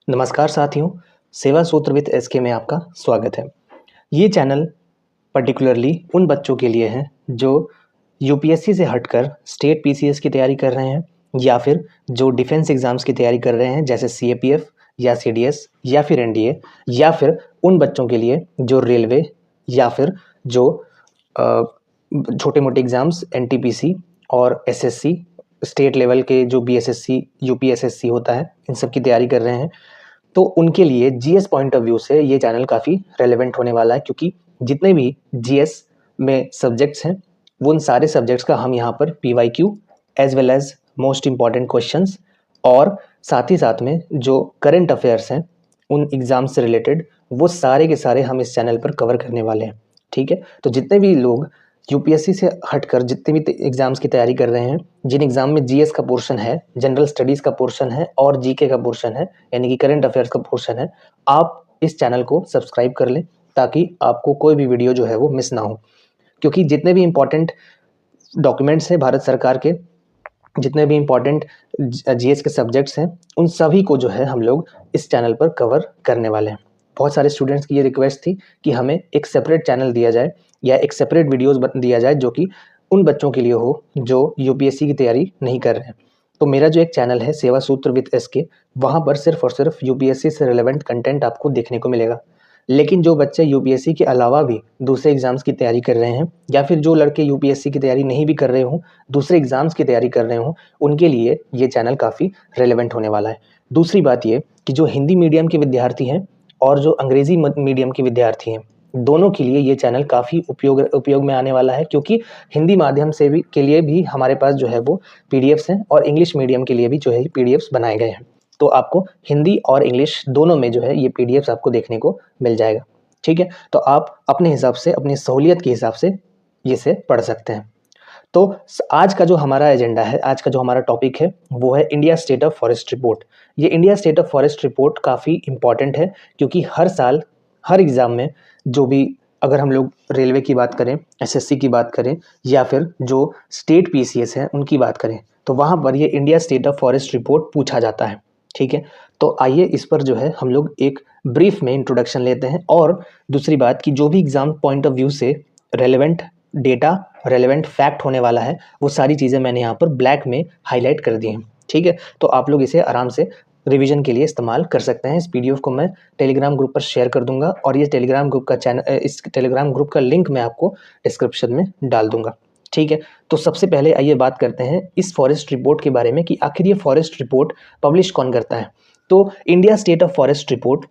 नमस्कार साथियों, सेवा सूत्र विद एसके में आपका स्वागत है। ये चैनल पर्टिकुलरली उन बच्चों के लिए है जो यूपीएससी से हटकर स्टेट पीसीएस की तैयारी कर रहे हैं या फिर जो डिफेंस एग्ज़ाम्स की तैयारी कर रहे हैं जैसे सीएपीएफ या सीडीएस या फिर एनडीए, या फिर उन बच्चों के लिए जो रेलवे या फिर जो छोटे मोटे एग्ज़ाम्स एनटीपीसी और एसएससी स्टेट लेवल के जो बीएसएससी यूपीएसएससी होता है, इन सब की तैयारी कर रहे हैं। तो उनके लिए जीएस पॉइंट ऑफ व्यू से ये चैनल काफ़ी रेलेवेंट होने वाला है, क्योंकि जितने भी जीएस में सब्जेक्ट्स हैं वो उन सारे सब्जेक्ट्स का हम यहाँ पर PYQ as well as most important questions और साथ ही साथ में जो करंट अफेयर्स हैं उन एग्ज़ाम से रिलेटेड वो सारे के सारे हम इस चैनल पर कवर करने वाले हैं। ठीक है, तो जितने भी लोग यूपीएससी से हटकर जितने भी एग्ज़ाम्स की तैयारी कर रहे हैं, जिन एग्ज़ाम में जीएस का पोर्शन है, जनरल स्टडीज़ का पोर्शन है और जीके का पोर्शन है, यानी कि करंट अफेयर्स का पोर्शन है, आप इस चैनल को सब्सक्राइब कर लें ताकि आपको कोई भी वीडियो जो है वो मिस ना हो। क्योंकि जितने भी इम्पॉर्टेंट डॉक्यूमेंट्स हैं भारत सरकार के, जितने भी इम्पॉर्टेंट जीएस के सब्जेक्ट्स हैं, उन सभी को जो है हम लोग इस चैनल पर कवर करने वाले हैं। बहुत सारे स्टूडेंट्स की ये रिक्वेस्ट थी कि हमें एक सेपरेट चैनल दिया जाए या एक सेपरेट वीडियोस दिया जाए जो कि उन बच्चों के लिए हो जो यूपीएससी की तैयारी नहीं कर रहे हैं। तो मेरा जो एक चैनल है सेवा सूत्र विद एसके, वहाँ पर सिर्फ और सिर्फ यूपीएससी से रिलेवेंट कंटेंट आपको देखने को मिलेगा। लेकिन जो बच्चे यूपीएससी के अलावा भी दूसरे एग्ज़ाम्स की तैयारी कर रहे हैं या फिर जो लड़के यूपीएससी की तैयारी नहीं भी कर रहे हों, दूसरे एग्ज़ाम्स की तैयारी कर रहे हों, उनके लिए ये चैनल काफ़ी रेलेवेंट होने वाला है। दूसरी बात ये कि जो हिंदी मीडियम के विद्यार्थी हैं और जो अंग्रेज़ी मीडियम के विद्यार्थी हैं, दोनों के लिए ये चैनल काफ़ी उपयोग में आने वाला है, क्योंकि हिंदी माध्यम से भी के लिए भी हमारे पास जो है वो पीडीएफ्स हैं और इंग्लिश मीडियम के लिए भी जो है पीडीएफ्स बनाए गए हैं। तो आपको हिंदी और इंग्लिश दोनों में जो है ये पीडीएफ्स आपको देखने को मिल जाएगा। ठीक है, तो आप अपने हिसाब से, अपनी सहूलियत के हिसाब से इसे पढ़ सकते हैं। तो आज का जो हमारा एजेंडा है, आज का जो हमारा टॉपिक है वो है India state of forest report. ये India state of forest report काफ़ी इंपॉर्टेंट है, क्योंकि हर साल हर एग्ज़ाम में जो भी, अगर हम लोग रेलवे की बात करें, एसएससी की बात करें या फिर जो स्टेट पीसीएस हैं उनकी बात करें, तो वहाँ पर ये India state of forest report पूछा जाता है। ठीक है, तो आइए इस पर जो है हम लोग एक ब्रीफ में इंट्रोडक्शन लेते हैं। और दूसरी बात कि जो भी एग्ज़ाम पॉइंट ऑफ व्यू से रेलेवेंट डेटा, रेलेवेंट फैक्ट होने वाला है, वो सारी चीज़ें मैंने यहाँ पर ब्लैक में हाईलाइट कर दी हैं। ठीक है, तो आप लोग इसे आराम से रिवीजन के लिए इस्तेमाल कर सकते हैं। इस पीडीएफ को मैं टेलीग्राम ग्रुप पर शेयर कर दूंगा और ये टेलीग्राम ग्रुप का इस टेलीग्राम ग्रुप का लिंक मैं आपको डिस्क्रिप्शन में डाल दूंगा। ठीक है, तो सबसे पहले आइए बात करते हैं इस फॉरेस्ट रिपोर्ट के बारे में कि आखिर ये फॉरेस्ट रिपोर्ट पब्लिश कौन करता है। तो India state of forest report,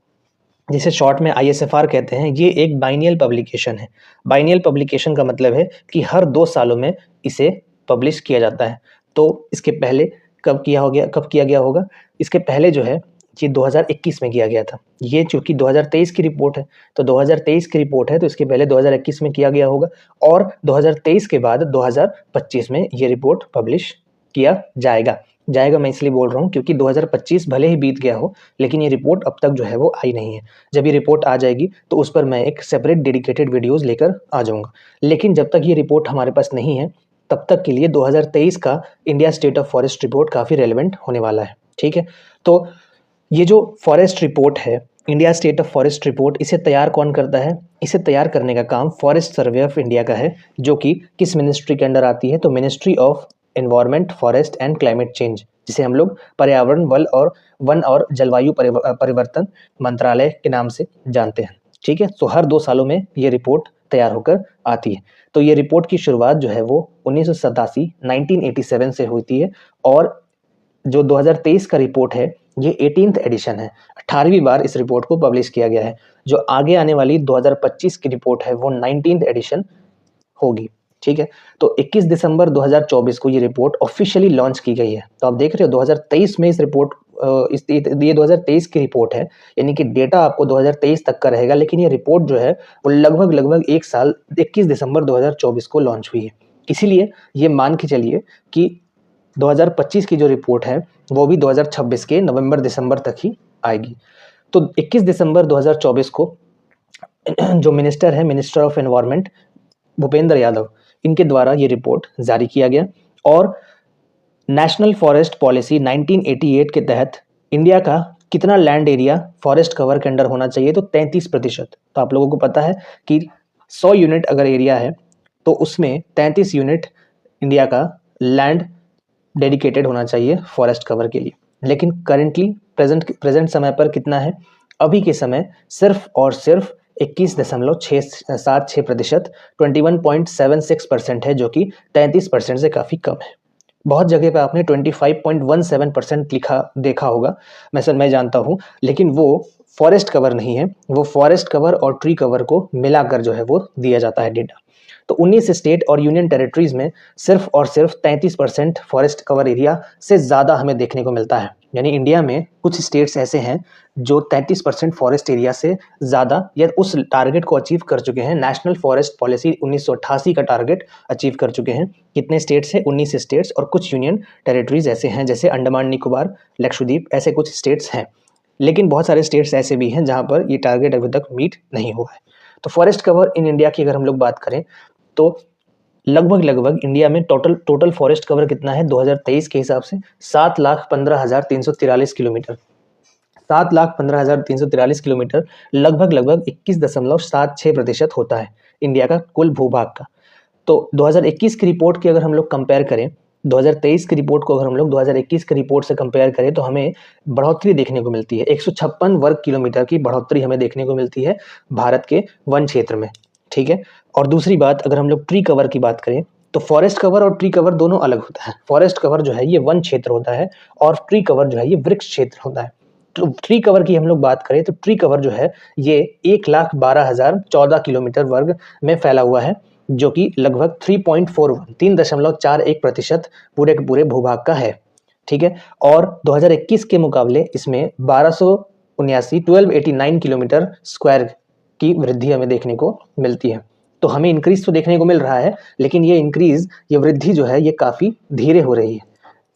जिसे शॉर्ट में आईएसएफआर कहते हैं, ये एक बाइनियल पब्लिकेशन है। बाइनियल पब्लिकेशन का मतलब है कि हर 2 सालों में इसे पब्लिश किया जाता है। तो इसके पहले कब किया गया होगा? इसके पहले जो है ये 2021 में किया गया था। ये चूँकि 2023 की रिपोर्ट है, तो 2023 की रिपोर्ट है तो इसके पहले 2021 में किया गया होगा और 2023 के बाद 2025 में ये रिपोर्ट पब्लिश किया जाएगा। मैं इसलिए बोल रहा हूँ क्योंकि 2025 भले ही बीत गया हो, लेकिन ये रिपोर्ट अब तक जो है वो आई नहीं है। जब ये रिपोर्ट आ जाएगी तो उस पर मैं एक सेपरेट डेडिकेटेड वीडियोस लेकर आ जाऊँगा। लेकिन जब तक ये रिपोर्ट हमारे पास नहीं है, तब तक के लिए 2023 का India state of forest report काफ़ी रेलेवेंट होने वाला है। ठीक है, तो ये जो फॉरेस्ट रिपोर्ट है, India state of forest report, इसे तैयार कौन करता है? इसे तैयार करने का काम फॉरेस्ट सर्वे ऑफ इंडिया का है, जो कि किस मिनिस्ट्री के अंडर आती है? तो ministry of environment, forest and climate change, जिसे हम लोग पर्यावरण, वन और जलवायु परिवर्तन मंत्रालय के नाम से जानते हैं। ठीक है, तो हर 2 सालों में ये रिपोर्ट तैयार होकर आती है। तो ये रिपोर्ट की शुरुआत जो है वो 1987 से होती है और जो 2023 का रिपोर्ट है ये 18th एडिशन है, 18वीं बार इस रिपोर्ट को पब्लिश किया गया है। जो आगे आने वाली 2025 की रिपोर्ट है वो 19th एडिशन होगी। ठीक है, तो 21 दिसंबर 2024 को ये रिपोर्ट ऑफिशियली लॉन्च की गई है। तो आप देख रहे हो 2023 में इस रिपोर्ट ये 2023 की रिपोर्ट है, यानी कि डेटा आपको 2023 तक का रहेगा, लेकिन ये रिपोर्ट जो है वो लगभग 1 साल 21 दिसंबर 2024 को लॉन्च हुई है। इसीलिए ये मान के चलिए कि 2025 की जो रिपोर्ट है वो भी 2026 के नवंबर दिसंबर तक ही आएगी। तो 21 दिसंबर 2024 को जो मिनिस्टर है, minister of environment Bhupendra Yadav, इनके द्वारा ये रिपोर्ट जारी किया गया और नेशनल फॉरेस्ट पॉलिसी 1988 के तहत इंडिया का कितना लैंड एरिया फॉरेस्ट कवर के अंडर होना चाहिए, तो 33%। तो आप लोगों को पता है कि 100 यूनिट अगर एरिया है तो उसमें 33 यूनिट इंडिया का लैंड डेडिकेटेड होना चाहिए फॉरेस्ट कवर के लिए। लेकिन करेंटली प्रेजेंट समय पर कितना है, अभी के समय सिर्फ और सिर्फ 21.676%, 21.76% है, जो कि 33% से काफ़ी कम है। बहुत जगह पे आपने 25.17% लिखा देखा होगा, मैं जानता हूँ, लेकिन वो फॉरेस्ट कवर नहीं है, वो फॉरेस्ट कवर और ट्री कवर को मिलाकर जो है वो दिया जाता है डेटा। तो 19 स्टेट और यूनियन टेरिटरीज में सिर्फ और सिर्फ 33% फॉरेस्ट कवर एरिया से ज़्यादा हमें देखने को मिलता है। यानी इंडिया में कुछ स्टेट्स ऐसे हैं जो 33% फॉरेस्ट एरिया से ज़्यादा या उस टारगेट को अचीव कर चुके हैं। नेशनल फॉरेस्ट पॉलिसी 1988 का टारगेट अचीव कर चुके हैं। कितने स्टेट्स हैं? 19 स्टेट्स, और कुछ यूनियन टेरिटरीज ऐसे हैं जैसे अंडमान निकोबार, लक्षद्वीप, ऐसे कुछ स्टेट्स हैं। लेकिन बहुत सारे स्टेट्स ऐसे भी हैं जहाँ पर ये टारगेट अभी तक मीट नहीं हुआ है। तो फॉरेस्ट कवर इन इंडिया की अगर हम लोग बात करें तो लगभग इंडिया में टोटल फॉरेस्ट कवर कितना है 2023 के हिसाब से 7,15,343 किलोमीटर। 7,15,343 किलोमीटर लगभग 21.76% होता है इंडिया का कुल भूभाग का। तो 2021 की रिपोर्ट की अगर हम लोग कंपेयर करें, 2023 की रिपोर्ट को अगर हम लोग 2021 की रिपोर्ट से कंपेयर करें तो हमें बढ़ोतरी देखने को मिलती है। 156 वर्ग किलोमीटर की बढ़ोतरी हमें देखने को मिलती है भारत के वन क्षेत्र में, ठीक है। और दूसरी बात, अगर हम लोग ट्री कवर की बात करें तो फॉरेस्ट कवर और ट्री कवर दोनों अलग होता है। फॉरेस्ट कवर जो है ये वन क्षेत्र होता है और ट्री कवर जो है ये वृक्ष क्षेत्र होता है। तो ट्री कवर की हम लोग बात करें तो ट्री कवर जो है ये 1,12,014 किलोमीटर वर्ग में फैला हुआ है, जो कि लगभग 3.41% पूरे के पूरे भूभाग का है, ठीक है। और 2021 के मुकाबले इसमें 1289 किलोमीटर स्क्वायर की वृद्धि हमें देखने को मिलती है। तो हमें इंक्रीज तो देखने को मिल रहा है, लेकिन ये वृद्धि जो है ये काफ़ी धीरे हो रही है।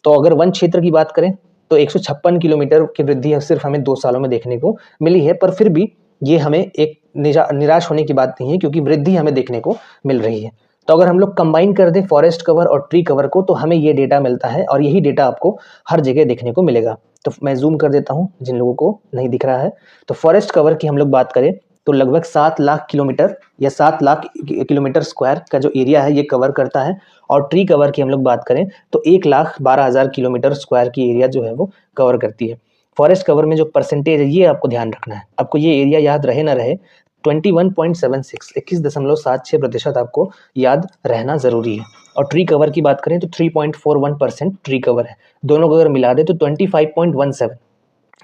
तो अगर वन क्षेत्र की बात करें तो 156 किलोमीटर की वृद्धि सिर्फ हमें 2 सालों में देखने को मिली है, पर फिर भी ये हमें एक निराश होने की बात नहीं है, क्योंकि वृद्धि हमें देखने को मिल रही है। तो अगर हम लोग कंबाइन कर दें फॉरेस्ट कवर और ट्री कवर को तो हमें ये डेटा मिलता है, और यही डेटा आपको हर जगह देखने को मिलेगा। तो मैं जूम कर देता हूँ जिन लोगों को नहीं दिख रहा है। तो फॉरेस्ट कवर की हम लोग बात करें तो लगभग 7 लाख किलोमीटर या 7 लाख किलोमीटर स्क्वायर का जो एरिया है ये कवर करता है। और ट्री कवर की हम लोग बात करें तो 1,12,000 किलोमीटर स्क्वायर की एरिया जो है वो कवर करती है। फॉरेस्ट कवर में जो परसेंटेज है ये आपको ध्यान रखना है, आपको ये एरिया याद रहे ना रहे, 21.76 21.76% आपको याद रहना जरूरी है। और ट्री कवर की बात करें तो 3.41% ट्री कवर है। दोनों को अगर मिला दे तो 25.17,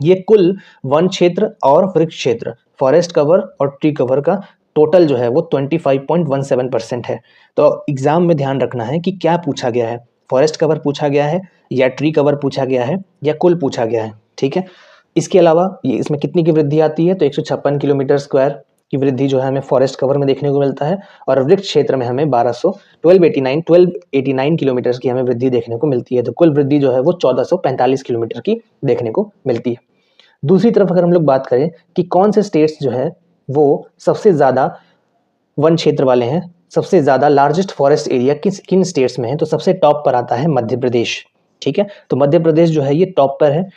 ये कुल वन क्षेत्र और वृक्ष क्षेत्र फॉरेस्ट कवर और ट्री कवर का टोटल जो है वो 25.17% है। तो एग्जाम में ध्यान रखना है कि क्या पूछा गया है, फॉरेस्ट कवर पूछा गया है या ट्री कवर पूछा गया है या कुल पूछा गया है, ठीक है। इसके अलावा ये इसमें कितनी की वृद्धि आती है तो 156 किलोमीटर स्क्वायर की वृद्धि जो है हमें फॉरेस्ट कवर में देखने को मिलता है, और वृक्ष क्षेत्र में हमें 1289 किलोमीटर की हमें वृद्धि देखने को मिलती है। तो कुल वृद्धि जो है वो 1445 किलोमीटर की देखने को मिलती है। दूसरी तरफ अगर हम लोग बात करें कि कौन से स्टेट्स जो है वो सबसे ज़्यादा वन क्षेत्र वाले हैं, सबसे ज़्यादा लार्जेस्ट फॉरेस्ट एरिया किन स्टेट्स में है, तो सबसे टॉप पर आता है मध्य प्रदेश, ठीक है। तो मध्य प्रदेश जो है ये टॉप पर है।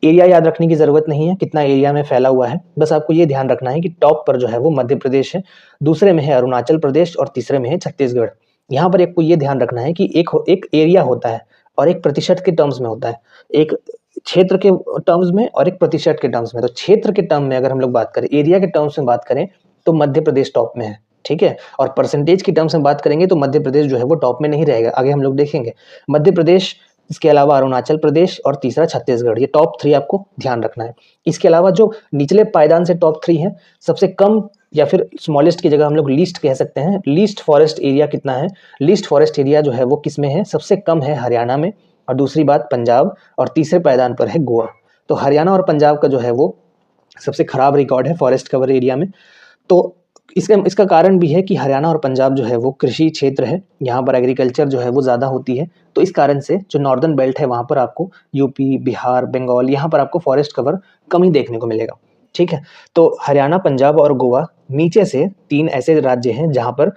एरिया याद रखने की ज़रूरत नहीं है कितना एरिया में फैला हुआ है, बस आपको ये ध्यान रखना है कि टॉप पर जो है वो मध्य प्रदेश है, दूसरे में है अरुणाचल प्रदेश और तीसरे में है छत्तीसगढ़। यहाँ पर आपको ये ध्यान रखना है कि एक एरिया होता है और एक प्रतिशत के टर्म्स में होता है, एक क्षेत्र के टर्म्स में और एक प्रतिशत के टर्म्स में। तो क्षेत्र के टर्म में अगर हम लोग बात करें, एरिया के टर्म्स में बात करें तो मध्य प्रदेश टॉप में है, ठीक है। और परसेंटेज की टर्म्स में बात करेंगे तो मध्य प्रदेश जो है वो टॉप में नहीं रहेगा, आगे हम लोग देखेंगे। मध्य प्रदेश, इसके अलावा अरुणाचल प्रदेश और तीसरा छत्तीसगढ़, ये टॉप 3 आपको ध्यान रखना है। इसके अलावा जो निचले पायदान से टॉप 3 है, सबसे कम या फिर स्मॉलेस्ट की जगह हम लोग लीस्ट कह सकते हैं, लीस्ट फॉरेस्ट एरिया कितना है, लीस्ट फॉरेस्ट एरिया जो है वो किस में है, सबसे कम है हरियाणा में, और दूसरी बात पंजाब, और तीसरे पायदान पर है गोवा। तो हरियाणा और पंजाब का जो है वो सबसे खराब रिकॉर्ड है फॉरेस्ट कवर एरिया में। तो इसका कारण भी है कि हरियाणा और पंजाब जो है वो कृषि क्षेत्र है, यहाँ पर एग्रीकल्चर जो है वो ज़्यादा होती है। तो इस कारण से जो नॉर्दर्न बेल्ट है वहाँ पर आपको यूपी, बिहार, बंगाल, यहाँ पर आपको फॉरेस्ट कवर कम ही देखने को मिलेगा, ठीक है। तो हरियाणा, पंजाब और गोवा नीचे से 3 ऐसे राज्य हैं जहाँ पर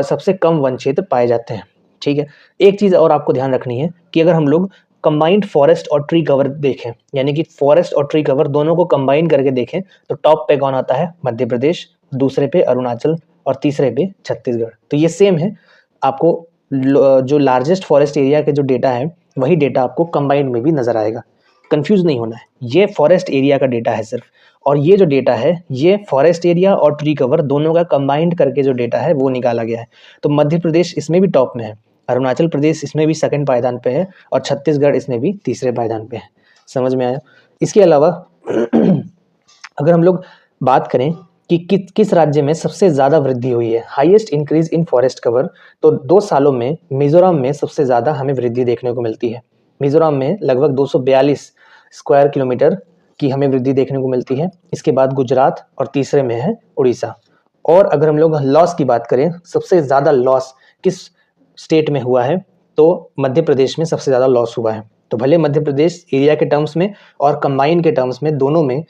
सबसे कम वन क्षेत्र पाए जाते हैं, ठीक है। एक चीज़ और आपको ध्यान रखनी है कि अगर हम लोग कंबाइंड फॉरेस्ट और ट्री कवर देखें, यानी कि फॉरेस्ट और ट्री कवर दोनों को कंबाइन करके देखें, तो टॉप पे कौन आता है? मध्य प्रदेश, दूसरे पे अरुणाचल और तीसरे पे छत्तीसगढ़। तो ये सेम है, आपको जो लार्जेस्ट फॉरेस्ट एरिया के जो डेटा है वही डेटा आपको कंबाइंड में भी नजर आएगा, कंफ्यूज नहीं होना है। ये फॉरेस्ट एरिया का डेटा है सिर्फ, और ये जो डेटा है ये फॉरेस्ट एरिया और ट्री कवर दोनों का कंबाइंड करके जो डेटा है वो निकाला गया है। तो मध्य प्रदेश इसमें भी टॉप में है, अरुणाचल प्रदेश इसमें भी सेकंड पायदान पे है और छत्तीसगढ़ इसमें भी तीसरे पायदान पे है। समझ में आया? इसके अलावा अगर हम लोग बात करें कि किस राज्य में सबसे ज़्यादा वृद्धि हुई है, highest increase in forest cover, तो 2 सालों में मिजोरम में सबसे ज़्यादा हमें वृद्धि देखने को मिलती है। मिजोरम में लगभग 242 स्क्वायर किलोमीटर की हमें वृद्धि देखने को मिलती है। इसके बाद गुजरात और तीसरे में है उड़ीसा। और अगर हम लोग लॉस की बात करें, सबसे ज़्यादा लॉस किस स्टेट में हुआ है, तो मध्य प्रदेश में सबसे ज़्यादा लॉस हुआ है। तो भले मध्य प्रदेश एरिया के टर्म्स में और कंबाइन के टर्म्स में दोनों में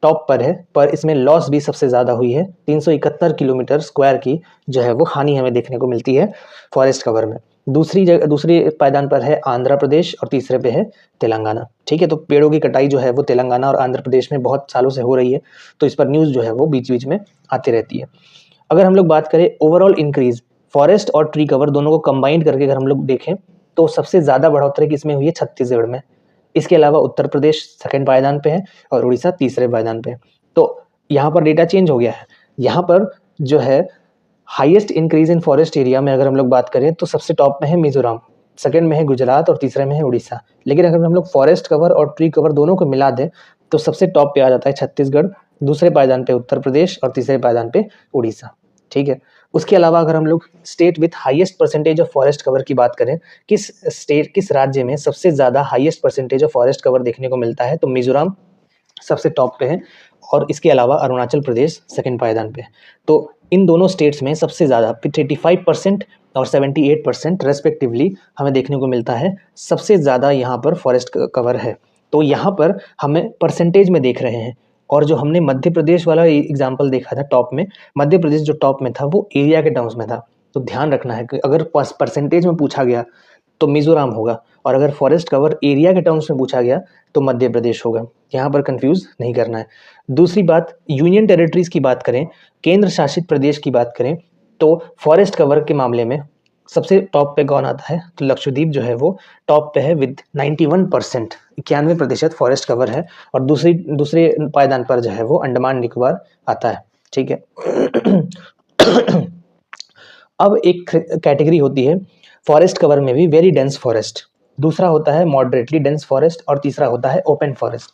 टॉप पर है, पर इसमें लॉस भी सबसे ज़्यादा हुई है। 371 किलोमीटर स्क्वायर की जो है वो हानि हमें देखने को मिलती है फॉरेस्ट कवर में। दूसरी पायदान पर है आंध्र प्रदेश और तीसरे पे है तेलंगाना। ठीक है, तो पेड़ों की कटाई जो है वो तेलंगाना और आंध्र प्रदेश में बहुत सालों से हो रही है, तो इस पर न्यूज़ जो है वो बीच बीच में आती रहती है। अगर हम लोग बात करें ओवरऑल इंक्रीज फॉरेस्ट और ट्री कवर दोनों को कंबाइंड करके अगर हम लोग देखें, तो सबसे ज़्यादा बढ़ोतरी किसमें हुई है? छत्तीसगढ़ में। इसके अलावा उत्तर प्रदेश सेकंड पायदान पे है और उड़ीसा तीसरे पायदान पे। तो यहाँ पर डेटा चेंज हो गया है। यहाँ पर जो है highest increase in forest area में अगर हम लोग बात करें तो सबसे टॉप में है मिजोरम, सेकंड में है गुजरात और तीसरे में है उड़ीसा। लेकिन अगर हम लोग फॉरेस्ट कवर और ट्री कवर दोनों को मिला दें तो सबसे टॉप पे आ जाता है छत्तीसगढ़, दूसरे पायदान पे उत्तर प्रदेश और तीसरे पायदान पे उड़ीसा। ठीक है, उसके अलावा अगर हम लोग state with highest percentage of forest cover की बात करें, किस राज्य में सबसे ज़्यादा highest percentage of forest cover देखने को मिलता है, तो मिजोरम सबसे टॉप पे है और इसके अलावा अरुणाचल प्रदेश सेकंड पायदान पे है। तो इन दोनों स्टेट्स में सबसे ज़्यादा 85% और 78% रेस्पेक्टिवली हमें देखने को मिलता है, सबसे ज़्यादा यहाँ पर फॉरेस्ट कवर है। तो यहाँ पर हमें परसेंटेज में देख रहे हैं, और जो हमने मध्य प्रदेश वाला एग्जाम्पल देखा था टॉप में, मध्य प्रदेश जो टॉप में था वो एरिया के टर्म्स में था। तो ध्यान रखना है कि अगर परसेंटेज में पूछा गया तो मिजोरम होगा, और अगर फॉरेस्ट कवर एरिया के टर्म्स में पूछा गया तो मध्य प्रदेश होगा। यहाँ पर कंफ्यूज नहीं करना है। दूसरी बात, यूनियन टेरिटरीज की बात करें, केंद्र शासित प्रदेश की बात करें, तो फॉरेस्ट कवर के मामले में सबसे टॉप पे कौन आता है, तो लक्षद्वीप जो है वो टॉप पे है विद 91%, 91% फॉरेस्ट कवर है। और दूसरे पायदान पर जो है वो अंडमान निकोबार आता है। ठीक है अब एक कैटेगरी होती है फॉरेस्ट कवर में भी वेरी डेंस फॉरेस्ट, दूसरा होता है मॉडरेटली डेंस फॉरेस्ट और तीसरा होता है ओपन फॉरेस्ट।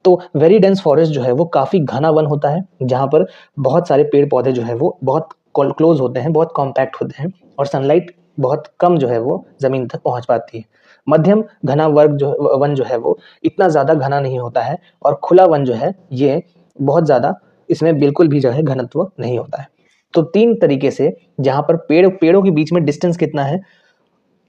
तो वेरी डेंस फॉरेस्ट जो है वो काफ़ी घना वन होता है, जहाँ पर बहुत सारे पेड़ पौधे जो है वो बहुत क्लोज होते हैं, बहुत कॉम्पैक्ट होते हैं, और सनलाइट बहुत कम जो है वो ज़मीन तक पहुँच पाती है। मध्यम घना वन जो है वो इतना ज़्यादा घना नहीं होता है, और खुला वन जो है ये बहुत ज़्यादा, इसमें बिल्कुल भी जो है घनत्व नहीं होता है। तो 3 तरीके से जहाँ पर पेड़ों के बीच में डिस्टेंस कितना है,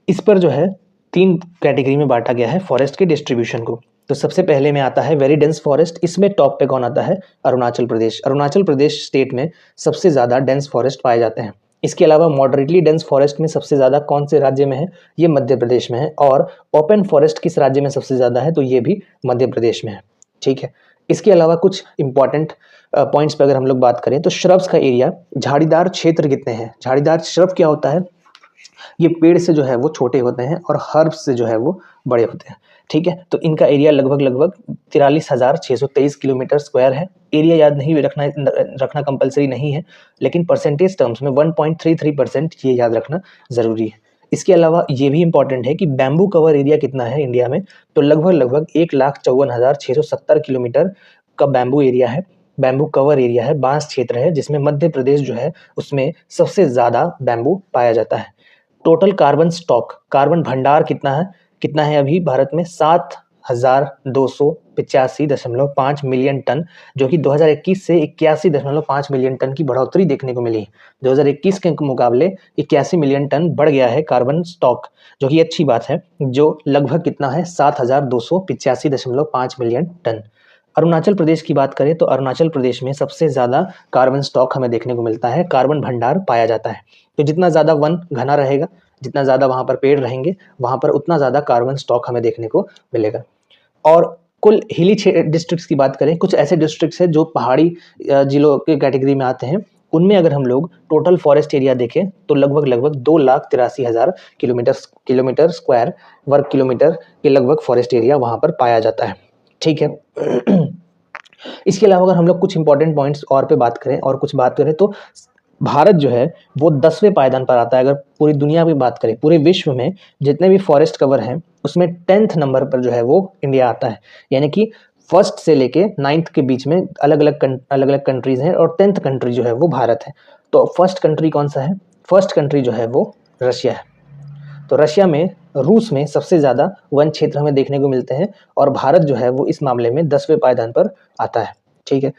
इस पर जो है 3 कैटेगरी में बांटा गया है फॉरेस्ट के डिस्ट्रीब्यूशन को। तो सबसे पहले में आता है वेरी डेंस फॉरेस्ट, इसमें टॉप पे कौन आता है? अरुणाचल प्रदेश। अरुणाचल प्रदेश स्टेट में सबसे ज़्यादा डेंस फॉरेस्ट पाए जाते हैं। इसके अलावा मॉडरेटली डेंस फॉरेस्ट में सबसे ज़्यादा कौन से राज्य में है? ये मध्य प्रदेश में है। और ओपन फॉरेस्ट किस राज्य में सबसे ज़्यादा है? तो ये भी मध्य प्रदेश में है। ठीक है, इसके अलावा कुछ इंपॉर्टेंट पॉइंट्स पर अगर हम लोग बात करें तो श्रब्स का एरिया, झाड़ीदार क्षेत्र कितने हैं? झाड़ीदार श्रब क्या होता है? ये पेड़ से जो है वो छोटे होते हैं और हर्ब्स से जो है वो बड़े होते हैं। ठीक है, तो इनका एरिया लगभग 43,623 किलोमीटर स्क्वायर है। एरिया याद नहीं रखना कंपलसरी नहीं है, लेकिन परसेंटेज टर्म्स में 1.33% ये याद रखना ज़रूरी है। इसके अलावा ये भी इंपॉर्टेंट है कि बैम्बू कवर एरिया कितना है इंडिया में, तो लगभग 1,54,670 किलोमीटर का बैम्बू एरिया है, बैम्बू कवर एरिया है, बांस क्षेत्र है, जिसमें मध्य प्रदेश जो है उसमें सबसे ज़्यादा बैम्बू पाया जाता है। टोटल कार्बन स्टॉक, कार्बन भंडार कितना है अभी भारत में? 7,285.5 मिलियन टन, जो कि 2021 से 81.5 मिलियन टन की बढ़ोतरी देखने को मिली। 2021 के मुकाबले 81 मिलियन टन बढ़ गया है कार्बन स्टॉक, जो कि अच्छी बात है, जो लगभग कितना है? 7,285.5 मिलियन टन। अरुणाचल प्रदेश की बात करें तो अरुणाचल प्रदेश में सबसे ज़्यादा कार्बन स्टॉक हमें देखने को मिलता है, कार्बन भंडार पाया जाता है। तो जितना ज़्यादा वन घना रहेगा, जितना ज़्यादा वहाँ पर पेड़ रहेंगे, वहाँ पर उतना ज़्यादा कार्बन स्टॉक हमें देखने को मिलेगा। और कुल हिली डिस्ट्रिक्ट्स की बात करें, कुछ ऐसे डिस्ट्रिक्ट्स हैं जो पहाड़ी जिलों के कैटेगरी में आते हैं, उनमें अगर हम लोग टोटल फॉरेस्ट एरिया देखें तो लगभग 2,83,000 किलोमीटर स्क्वायर वर्ग किलोमीटर के लगभग फॉरेस्ट एरिया वहाँ पर पाया जाता है। ठीक है। इसके अलावा अगर हम लोग कुछ इंपॉर्टेंट पॉइंट्स और पे बात करें और कुछ बात करें तो भारत जो है वो 10वें पायदान पर आता है। अगर पूरी दुनिया की बात करें, पूरे विश्व में जितने भी फॉरेस्ट कवर हैं उसमें 10th नंबर पर जो है वो इंडिया आता है। यानी कि फर्स्ट से लेके 9th के बीच में अलग अलग कंट्रीज हैं और 10th कंट्री जो है वो भारत है। तो फर्स्ट कंट्री कौन सा है? फर्स्ट कंट्री जो है वो रशिया है। तो रशिया में, रूस में सबसे ज़्यादा वन क्षेत्र हमें देखने को मिलते हैं और भारत जो है वो इस मामले में 10वें पायदान पर आता है। ठीक है।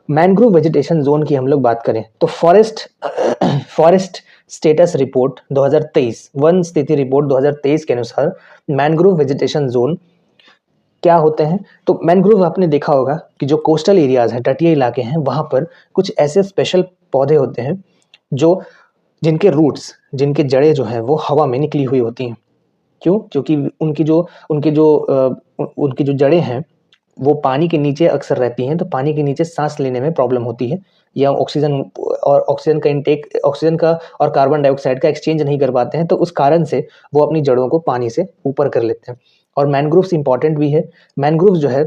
मैंग्रोव वेजिटेशन जोन की हम लोग बात करें तो फॉरेस्ट स्टेटस रिपोर्ट 2023, वन स्थिति रिपोर्ट 2023 के अनुसार मैंग्रोव वेजिटेशन जोन क्या होते हैं? तो मैंग्रोव आपने देखा होगा कि जो कोस्टल एरियाज हैं, तटीय इलाके हैं, वहाँ पर कुछ ऐसे स्पेशल पौधे होते हैं जो जिनके रूट्स, जिनके जड़ें जो हैं वो हवा में निकली हुई होती हैं। क्यों? क्योंकि उनकी जो जड़ें हैं वो पानी के नीचे अक्सर रहती हैं, तो पानी के नीचे सांस लेने में प्रॉब्लम होती है या ऑक्सीजन का और कार्बन डाइऑक्साइड का एक्सचेंज नहीं कर पाते हैं, तो उस कारण से वो अपनी जड़ों को पानी से ऊपर कर लेते हैं। और मैनग्रोव्स इंपॉर्टेंट भी है। मैनग्रोव्स जो है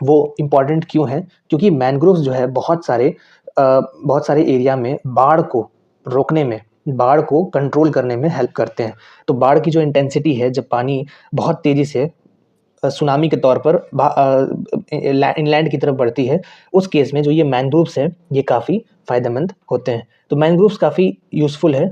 वो इम्पॉर्टेंट क्यों है? क्योंकि मैनग्रोव्स जो है बहुत सारे एरिया में बाढ़ को रोकने में, बाढ़ को कंट्रोल करने में हेल्प करते हैं। तो बाढ़ की जो इंटेंसिटी है, जब पानी बहुत तेज़ी से सुनामी के तौर पर इनलैंड की तरफ बढ़ती है, उस केस में जो ये मैनग्रोव्स हैं ये काफ़ी फ़ायदेमंद होते हैं। तो मैनग्रोव्स काफ़ी यूज़फुल है।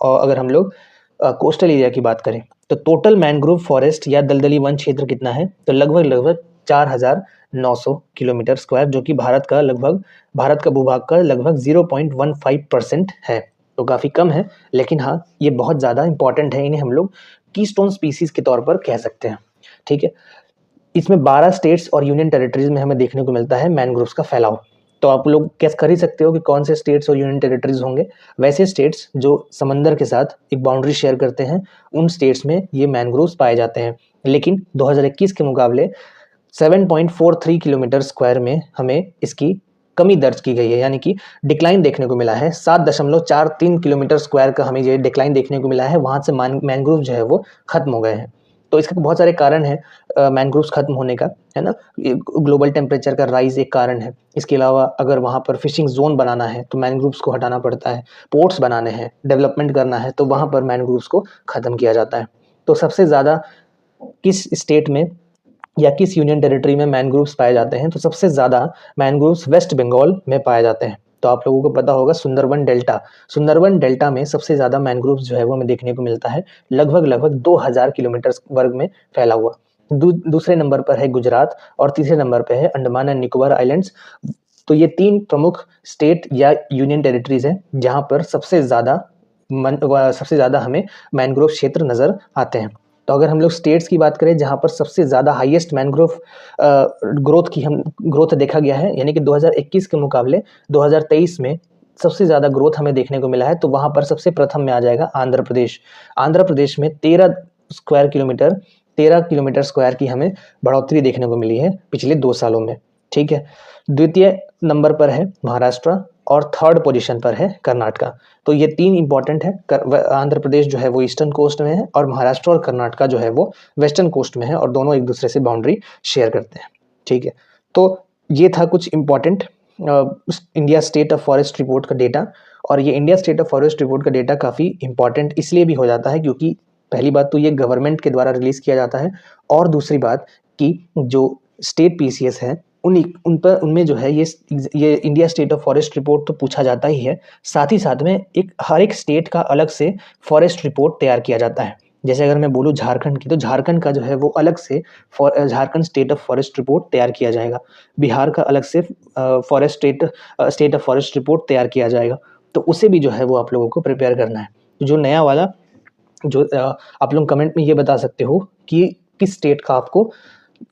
और अगर हम लोग कोस्टल एरिया की बात करें तो टोटल मैनग्रोव फॉरेस्ट या दलदली वन क्षेत्र कितना है? तो लगभग 4,900 किलोमीटर स्क्वायर, जो कि भारत का भूभाग का लगभग 0.15% है। तो काफ़ी कम है, लेकिन हाँ ये बहुत ज़्यादा इंपॉर्टेंट है। इन्हें हम लोग कीस्टोन स्पीसीज के तौर पर कह सकते हैं। ठीक है। इसमें 12 स्टेट्स और यूनियन टेरिटरीज में हमें देखने को मिलता है मैनग्रोव्स का फैलाव। तो आप लोग कैस कर ही सकते हो कि कौन से स्टेट्स और यूनियन टेरिटरीज होंगे। वैसे स्टेट्स जो समंदर के साथ एक बाउंड्री शेयर करते हैं, उन स्टेट्स में ये मैनग्रोव्स पाए जाते हैं। लेकिन 2021 के मुकाबले 7.43 किलोमीटर स्क्वायर में हमें इसकी कमी दर्ज की गई है, यानी कि डिक्लाइन देखने को मिला है। 7.43 किलोमीटर स्क्वायर का हमें ये डिक्लाइन देखने को मिला है। वहाँ से मैनग्रोव जो है वो खत्म हो गए हैं। तो इसके बहुत सारे कारण हैं मैनग्रोव्स खत्म होने का, है ना। ग्लोबल टेम्परेचर का राइज एक कारण है। इसके अलावा अगर वहाँ पर फिशिंग जोन बनाना है तो मैनग्रोव्स को हटाना पड़ता है, पोर्ट्स बनाने हैं, डेवलपमेंट करना है, तो वहाँ पर मैनग्रोव्स को ख़त्म किया जाता है। तो सबसे ज़्यादा किस स्टेट में या किस यूनियन टेरिटरी में मैनग्रोव्स पाए जाते हैं? तो सबसे ज़्यादा मैनग्रोव्स वेस्ट बंगाल में पाए जाते हैं। तो आप लोगों को पता होगा सुंदरवन डेल्टा में सबसे ज़्यादा मैनग्रोव्स जो है वो हमें देखने को मिलता है, लगभग 2000 किलोमीटर वर्ग में फैला हुआ। दूसरे नंबर पर है गुजरात और तीसरे नंबर पर है अंडमान एंड निकोबार आइलैंड्स। तो ये 3 प्रमुख स्टेट या यूनियन टेरिटरीज हैं जहाँ पर सबसे ज़्यादा हमें मैनग्रोव क्षेत्र नज़र आते हैं। तो अगर हम लोग स्टेट्स की बात करें जहाँ पर सबसे ज़्यादा हाईएस्ट मैनग्रोव ग्रोथ देखा गया है, यानी कि 2021 के मुकाबले 2023 में सबसे ज़्यादा ग्रोथ हमें देखने को मिला है, तो वहाँ पर सबसे प्रथम में आ जाएगा आंध्र प्रदेश। आंध्र प्रदेश में 13 किलोमीटर स्क्वायर की हमें बढ़ोतरी देखने को मिली है पिछले 2 सालों में। ठीक है। द्वितीय नंबर पर है महाराष्ट्र और थर्ड पोजीशन पर है कर्नाटका। तो ये 3 इंपॉर्टेंट है। आंध्र प्रदेश जो है वो ईस्टर्न कोस्ट में है और महाराष्ट्र और कर्नाटका जो है वो वेस्टर्न कोस्ट में है और दोनों एक दूसरे से बाउंड्री शेयर करते हैं। ठीक है। तो ये था कुछ important India state of forest report का डेटा। और ये India state of forest report का डेटा काफ़ी इंपॉर्टेंट इसलिए भी हो जाता है क्योंकि पहली बात तो ये गवर्नमेंट के द्वारा रिलीज़ किया जाता है, और दूसरी बात कि जो स्टेट पीसीएस है उनमें जो है ये India state of forest report तो पूछा जाता ही है, साथ ही साथ में हर एक स्टेट का अलग से फॉरेस्ट रिपोर्ट तैयार किया जाता है। जैसे अगर मैं बोलूँ झारखंड की, तो झारखंड का जो है वो अलग से Jharkhand state of forest report तैयार किया जाएगा। बिहार का अलग से स्टेट ऑफ फॉरेस्ट रिपोर्ट तैयार किया जाएगा। तो उसे भी जो है वो आप लोगों को प्रिपेयर करना है। तो जो नया वाला आप लोग कमेंट में ये बता सकते हो कि किस स्टेट का आपको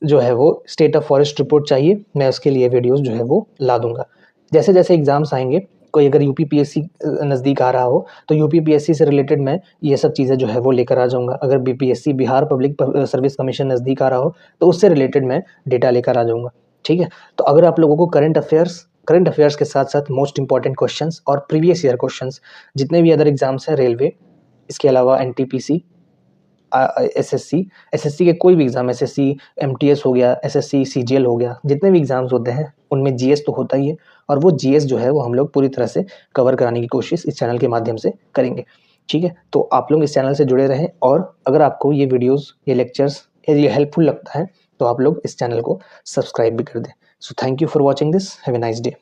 जो है वो स्टेट ऑफ फॉरेस्ट रिपोर्ट चाहिए, मैं उसके लिए वीडियोज़ जो है वो ला दूँगा। जैसे जैसे एग्ज़ाम्स आएंगे, कोई अगर यूपीपीएससी नज़दीक आ रहा हो तो यूपीपीएससी से रिलेटेड मैं ये सब चीज़ें जो है वो लेकर आ जाऊँगा। अगर BPSC Bihar public service commission नज़दीक आ रहा हो तो उससे रिलेटेड मैं डेटा लेकर आ जाऊँगा। ठीक है, तो अगर आप लोगों को करंट अफेयर्स के साथ साथ मोस्ट इंपॉर्टेंट क्वेश्चंस और प्रीवियस ईयर क्वेश्चंस जितने भी अदर एग्जाम्स हैं, रेलवे, इसके अलावा एनटीपीसी, एसएससी के कोई भी एग्ज़ाम, एसएससी एमटीएस हो गया, एसएससी सीजीएल हो गया, जितने भी एग्ज़ाम्स होते हैं उनमें जीएस तो होता ही है, और वो जीएस जो है वो हम लोग पूरी तरह से कवर कराने की कोशिश इस चैनल के माध्यम से करेंगे। ठीक है, तो आप लोग इस चैनल से जुड़े रहें, और अगर आपको ये वीडियोज़, ये लेक्चर्स, ये हेल्पफुल लगता है तो आप लोग इस चैनल को सब्सक्राइब भी कर दें। So thank you for watching this, have a nice day.